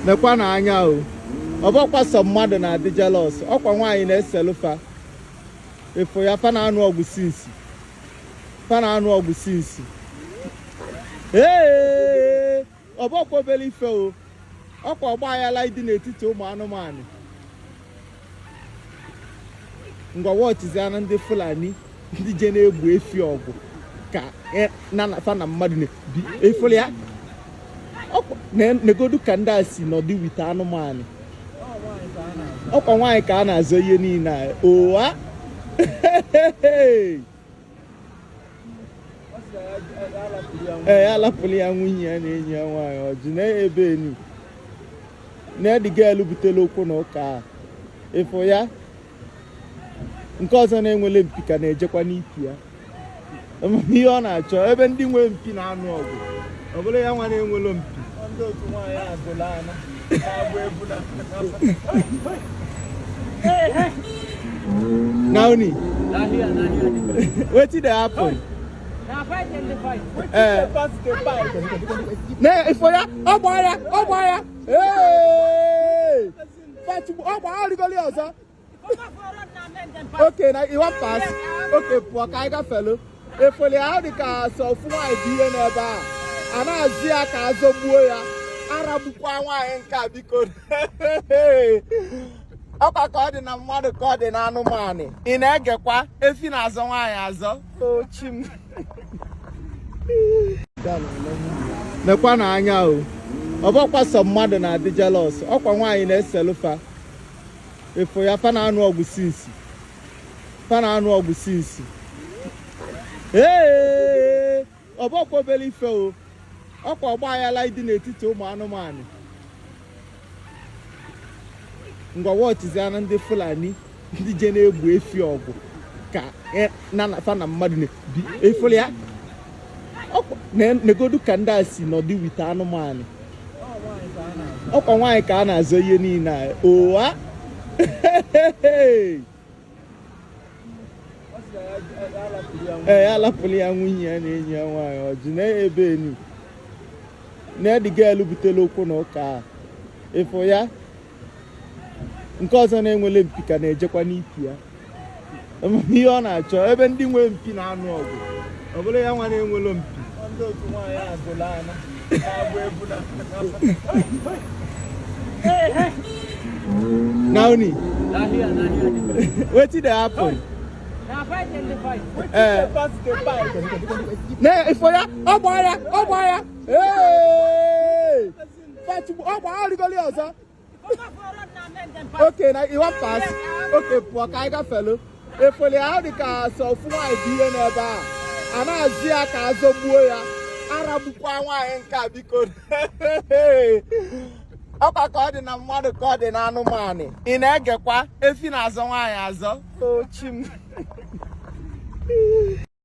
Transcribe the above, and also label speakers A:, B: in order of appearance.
A: nekwa na anya o ọbọkwa sọ mmadụ na-adị jealous ọkwa nwaanyị na-eselufa efo ya fa na-anụ ọgwụ sinsi ee ọbọkwa obere ife o ọkwa ọgba ayala ịdị n'etiti ụmụ anụmanụ ngwa wọchiziana ndị Fulani ndị je na-egbu efi ọgwụ ka fa na mmadụ na-ebi efoli ya negodu ka ndị a si nọdụ wite anụmanụ ọkwa nwaanyị ka a na-azọ ihe niile a ụwa ee alapụrụ ya nwunye ya na enyi ya nwaanyị ọjị na-ebe enu na-ediga elu butela okwu na ụka a ịfụ ya nke ọzọ na-enwele mpi ka na-ejekwa n'ipi ya ihe ọ na-achọ ebe ndị nwe mpi na-anụ ọgụ ọ bụrụ ya nwa na-enwelo mpi ndị otu nwaanyị agụla ana Nauni, wetin dey happen? Ifo ya, ọgbọ ya, ọgbọ rigoli ọzọ. Okay, na you wan pass. Okay, pụọ ka anyị gafelu. Ifo ya ọ dị ka sọ fún nwaanyị dị ihe n'ebe a. A na-azị ya ka azọgbuo ya. Aragbukwa nwaanyị nke a biko. Ọkwa ka ọ dị na mmadụ ka ọ dị na anụmanụ. Ị na-egekwa efi na-azọ nwaanyị azọ. Ochi m. Nekwa na anya o ọbọkwa sọ mmadụ na-adị jealous ọkwa nwaanyị na-eselufa efo ya fa na-anụ ọgwụ sinsi ee ọbọkwa obere ife o ọkwa ọgba ayala ịdị n'etiti ụmụ anụmanụ ngwa wọchiziana ndị Fulani ndị je na-egbu efi ọgwụ ka fa na mmadụ na-ebi efoli ya negodu ka ndị a si nọdụ wite anụmanụ ọkwa nwaanyị ka a na-azọ ihe niile a ụwa ee alapụrụ ya nwunye ya na enyi ya nwaanyị ọjị na-ebe enu na-ediga elu butela okwu na ụka a ịfụ ya nke ọzọ na-enwele mpi ka na-ejekwa n'ipi ya ihe ọ na-achọ ebe ndị nwe mpi na-anụ ọgụ ọ bụrụ ya nwa na-enwelo mpi ndị otu nwaanyị agụla ana Nauni, wetin dey happen? Ifo ya ọgbọ ya ọgbọ rigoli ọzọ. Okay, na you wan pass. Okay, pụọ ka anyị gafelu. Efoli ya ọ dị ka sọ fún nwaanyị dị ihe n'ebe a. A na-azị ya ka azọgbuo ya. Aragbukwa nwaanyị nke a biko. Ọkwa ka ọ dị na mmadụ ka ọ dị na anụmanụ. Ị na-egekwa efi na-azọ nwaanyị azọ. Ochi m.